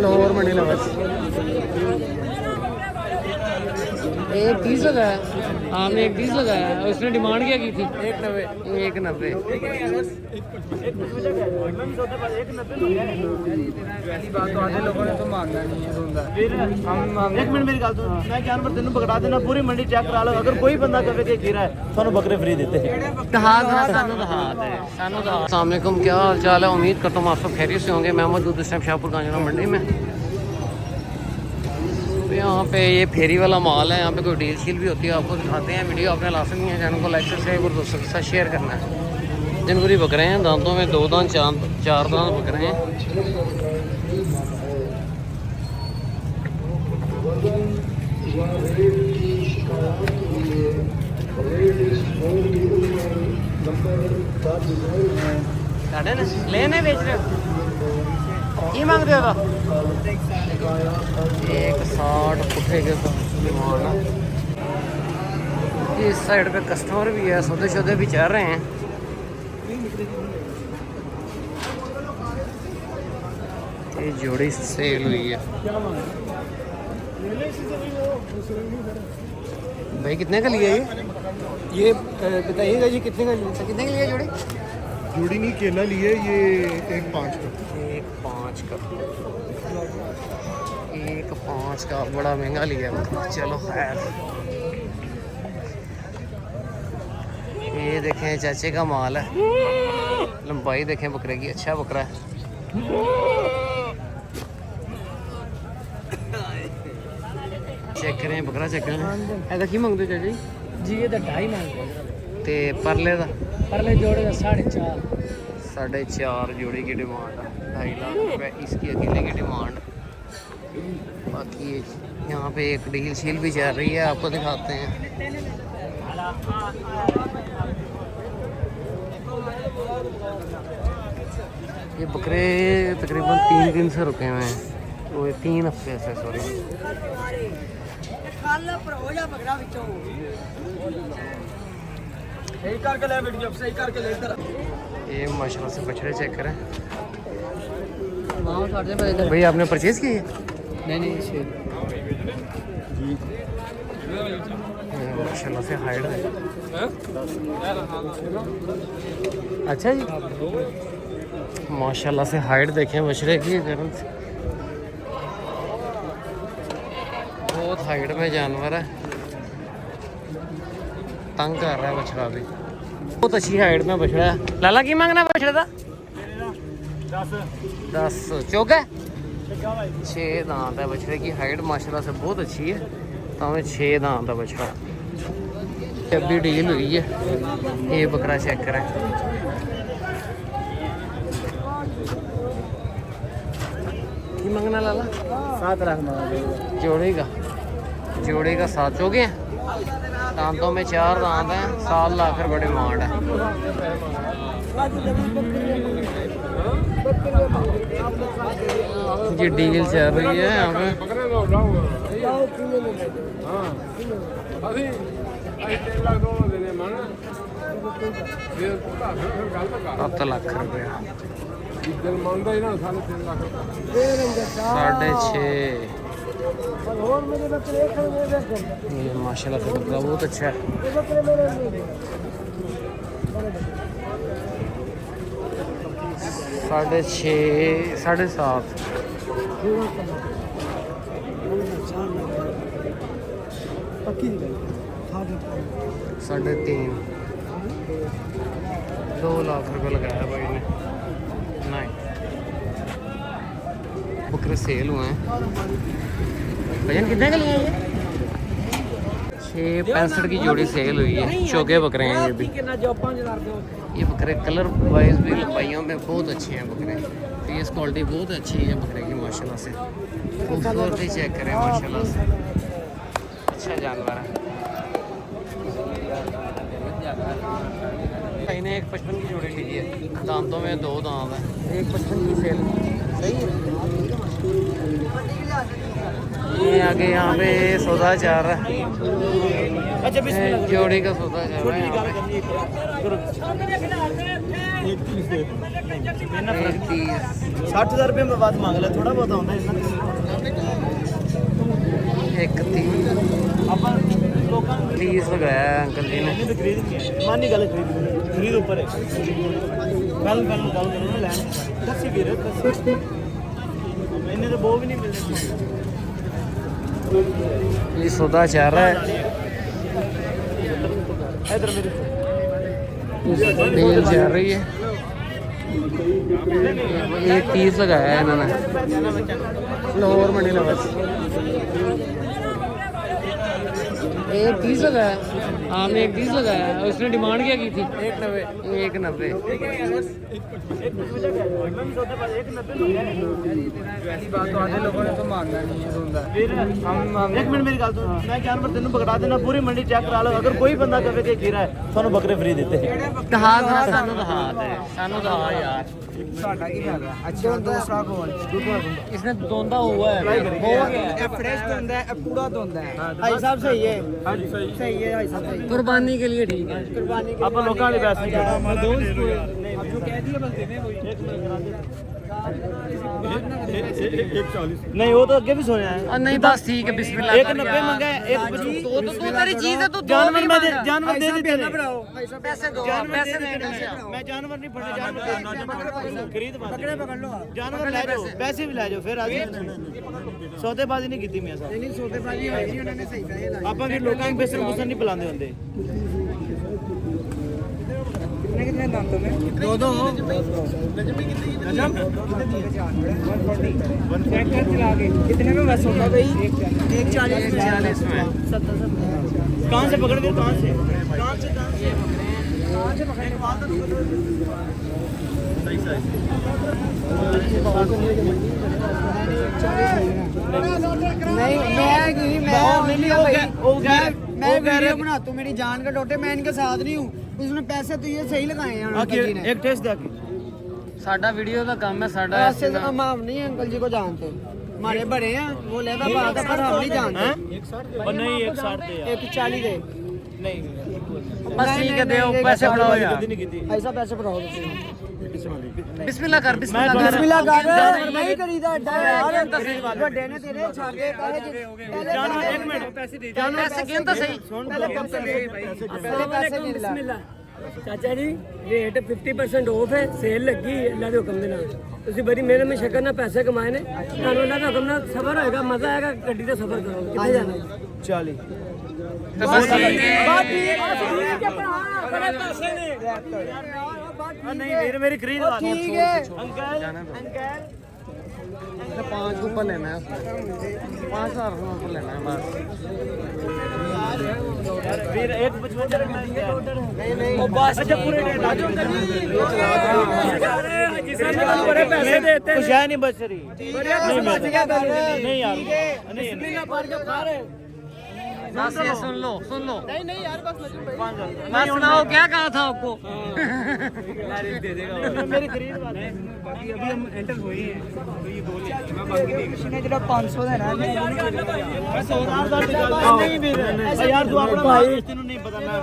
लाहौर मंडी लगा एक 30 लगाया, आपने एक 30 लगाया, उसने डिमांड क्या की थी? 190। पहली बात तो आधे लोगों ने तो मांगना नहीं है हम एक मिनट मेरी गल सुन, मैं जानवर तेन पकड़ा देना, पूरी मंडी चेक करा लो, अगर कोई बंदा कहे कि गिरा है थानू बकरे फ्री देते हैं। अस्सलाम वालेकुम, क्या हाल चाल है? उम्मीद करता हूँ आप सब खैरियत से होंगे। मैं मौजूद इस टाइम शाहपुर कांजरा मंडी में। यहाँ पे ये फेरी वाला माल है, यहाँ पे कोई डील शील भी होती है, आपको दिखाते हैं। वीडियो आपने लाजमी नहीं है, चैनल को लाइक सब्सक्राइब और दोस्तों के साथ शेयर करना है। जनवरी बकरे हैं, दांतों में 2 दांत 4 दांत बकरे हैं। लेने बेच रहे हो की मांग रहे हो? 160 पुठे के डिमांड है। इस साइड पे कस्टमर भी है, सौदे शौदे भी चल रहे हैं। ये जोड़ी सेल हुई है भाई। कितने का लिया ये बताइएगा जी, कितने का लिया? कितने का लिया जोड़ी? जोड़ी नहीं केला लिए, ये 1.5 का। 1.5 का बड़ा महंगा लिया। चलो खैर। ये देखें चाचे का माल है, लंबाई देखें बकरे की, अच्छा बकरा है। चेक करें बकरा, चेक करें। ऐसा की मांगते चाचा जी? ये तो 2.5 मांगते ते परले का? परले जोड़े का 4.5। 4.5 जोड़ी की डिमांड है। 2.5 लाख रुपए इसकी अकेले की डिमांड। बाकी यहाँ पे एक डील शील भी चल रही है, आपको दिखाते हैं। ये बकरे तकरीबन 3 दिन से रुके हुए हैं, वो 3 हफ्ते से, सॉरी। ये माशाल्लाह से बछड़े चेक करें भाई। आपने परचेज की? नहीं माशाल्लाह से हाइट है। अच्छा जी, माशाल्लाह से हाइट देखें बछड़े की। बहुत हाइट में जानवर है, तंग कर रहा है बछड़ा भी। बहुत अच्छी हाइट में बछड़ा है। लाला की मांगना बछड़े का? 10 चौका 6 दांत है बछड़े की। हाइट माशाल्लाह से बहुत अच्छी है, तो 6 दांत है बछड़ा। अभी डील हुई है। ये बकरा चेक करें, की मांगना लाला? 7 लाख जोड़े का 7 चौके हैं, दांतों में 4 दांत हैं। 7 लाख रुपये डिमांड है। ये डील चल रही है यहाँ पे। 7 लाख रुपये, 6.5। ये माशाल्लाह से बकरा बहुत अच्छा है। 6.5 7.5। 3.5 2 लाख रुपये लगाया भाई ने। नहीं, बकरे सेल हुए हैं। भजन कितने का लिया ये? 6.65 की जोड़ी सेल हुई है। चौके बकरे हैं ये भी। ये बकरे कलर वाइज भी लंबाइयों में बहुत अच्छे हैं बकरे। फेस क्वालिटी बहुत अच्छी है बकरे की माशाल्लाह से। खूबसूरती चेक करें माशाल्लाह से, अच्छा जानवर है। भाई ने 1.55 की जोड़ी ली है, दांतों में 2 दांत है। 1.55 की सेल सही है। ये आगे यहाँ पे सौदा चल रहा है। जोड़ी का सौदा चल रहा है। 30 60,000 रुपये में बात मांग ले थोड़ा बहुत होता है 31 अपन लोगों ने 30 लगाया है अंकल जी ने। तो खरीद नहीं है मानी गल खरीद ऊपर है गल करो ना लैंड दसी वीर दसी मैंने तो वो भी नहीं मिलने ये सौदा चल रहा है। इधर मेरे डील चल रही है। ये 30 लगाया है इन्होंने लाहौर मंडी लगा। एक 30 लगाया, आपने एक 30 लगाया, उसने डिमांड क्या की थी? 190। आधे लोगों ने तो मांगना नहीं है धुंदा एक मिनट मेरी गल सुन मैं जानवर तेन पकड़ा देना पूरी मंडी चेक करा लो अगर कोई बंदा कहे कि गिरा है थानू बकरे फ्री देते हैं दहा सानू दहा दे सानू दहा यार साडा की फायदा अच्छा दूसरा कौन इसने दोंदा हुआ है हो गया ये फ्रेश धुंदा है पूरा धुंदा है भाई साहब सही है हां जी सही है भाई साहब कुर्बानी के लिए ठीक है। कुर्बानी के अपन लोगों ने पैसे मैं दोस्त अब जो कह दिया बस देने कोई एक मिनट करा दे 140 नहीं वो तो अगे भी सुना है और नहीं बस ठीक है बिस्मिल्लाह 190 मंगा है एक तो तेरी चीज है तू जानवर में जानवर दे देते हैं पैसे दो पैसे दे मैं जानवर नहीं फड़े जानवर खरीद पकड़े पकड़ लो जानवर ले जाओ पैसे भी ले जाओ फिर आगे सौदेबाजी नहीं की मैं साहब नहीं सौदेबाजी है जी उन्होंने सही कहा ਆਪਾਂ ਵੀ ਲੋਕਾਂ ਨੂੰ ਬੇਸਰ ਬੁਸਰ ਨਹੀਂ ਬੁਲਾਉਂਦੇ ਹੁੰਦੇ कितने दांतों में दो दो कितने में बस होगा भाई 140 में 70 कहाँ से पकड़ गए कहाँ से पकड़ने के बाद सही सही मैं वीडियो बनाता हूँ मेरी जान का टोटे मैं इनके साथ नहीं हूँ उसने पैसे तो ये सही लगाए हैं एक टेस्ट दे साडा वीडियो का काम है साडा पैसे तो हम नहीं अंकल जी को जानते हमारे बड़े हैं वो लेता बात है पर हम नहीं जानते और नहीं 160 दे 140 दे नहीं बस ठीक है दे पैसे बढ़ाओ यार ऐसा पैसे बढ़ाओ बिस्मिल्लाह कर बिस्मिल्लाह कर नहीं करीदा ਵੱਡੇ ਨੇ ਤੇਰੇ ਛਾਗੇ ਪੈਸੇ जानवर एक मिनट पैसे दे पैसे गिन तो सही बिस्मिल्लाह ਚਾਚਾ ਜੀ ਰੇਟ 50% ਆਫ ਹੈ ਸੇਲ ਲੱਗੀ ਹੈ ਅੱਲਾ ਦੇ ਹੁਕਮ ਦੇ ਨਾਲ ਤੁਸੀਂ ਬੜੀ ਮਿਹਨਤ ਮਸ਼ੱਕਤ ਨਾਲ ਪੈਸੇ ਕਮਾਏ ਨੇ ਤੁਹਾਨੂੰ ਅੱਲਾ ਦੇ ਹੁਕਮ ਨਾਲ ਸਬਰ ਹੋਏਗਾ ਮਜ਼ਾ ਆਏਗਾ ਗੱਡੀ ਤੇ ਸਫਰ ਕਰੋਗੇ ਕਿੱਥੇ ਜਾਣਾ 40 बस ठीक है नहीं मेरी खरीद बात ठीक है अंकल 5 के ऊपर लेना है 5000 के ऊपर लेना है बस फिर एक 55 रखना है नहीं वो बस अच्छा पूरे रेट आ जाओ बड़े पैसे देते कुछ है नहीं बच रही नहीं यार नहीं बस ये सुन लो नहीं यार बस सुनाओ क्या कहा था आपको मेरी खरीद बात है बाकी अभी हम एंटर हुए हैं तो ये बोले मैं बाकी नहीं जरा 500 देना है बस नहीं यार तू अपना भाई तेनू नहीं पता मैं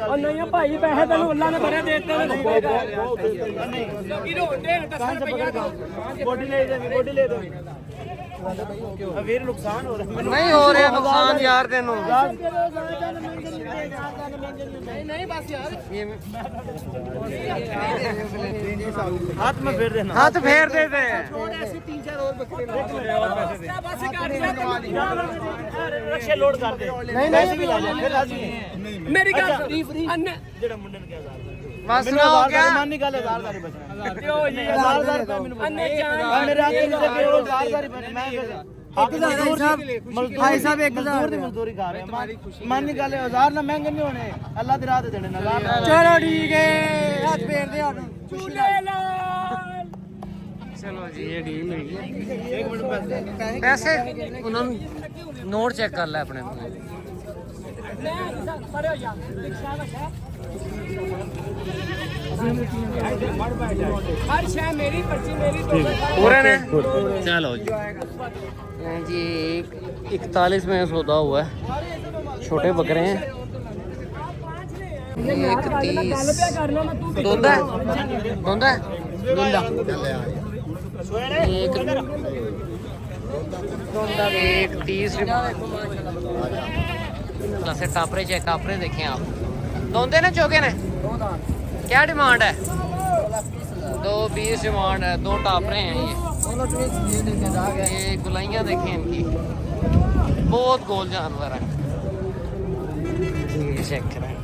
और नहीं भाई पैसे तेन अल्लाह ने बड़े देते हैं बॉडी ले दो अबीर नुकसान हो रहा है नहीं हो रहा नुकसान यार तेनू नहीं बस यार हाथ में फेर देना हाथ फेर दे दे ऐसे 3-4 और बकरे रक्शे लोड कर दे नहीं पैसे भी ला जा फिर राजी मेरी गल जेड़ा मुंडे ने क्या बस सुनाओ क्या मानी गल 1000 का बचना 1000 रुपए मैंने मेरे आगे से 1000 रुपए मैं भाई साहब 1000 ਦੀ ਮਜ਼ਦੂਰੀ ਖਾ ਰਹੇ ਹਾਂ ਮਾਨੀ ਗੱਲ 1000 ਨਾ ਮਹਿੰਗੇ ਨਹੀਂ ਹੋਣੇ ਅੱਲਾ ਦੀ ਰਾਹ ਤੇ ਦੇਣੇ ਨਾ चलो ठीक है हथ फेर दे और चलो जी ये डील हुई है एक मिनट पैसे पैसे उन्होंने नोट चेक कर ले अपने हर शय मेरी पर्ची मेरी पूरे ने चलो जी 41 में सौदा हुआ है छोटे बकरे हैं एक 30 दोंदा है दोंदा एक 30 वैसे टापरे चेक टापरे देखें आप दोंदे ने चौके ने क्या डिमांड है 220 डिमांड है 2 टापरे हैं ये गुलाइयाँ देखें इनकी बहुत गोल जानवर है ये चेक करें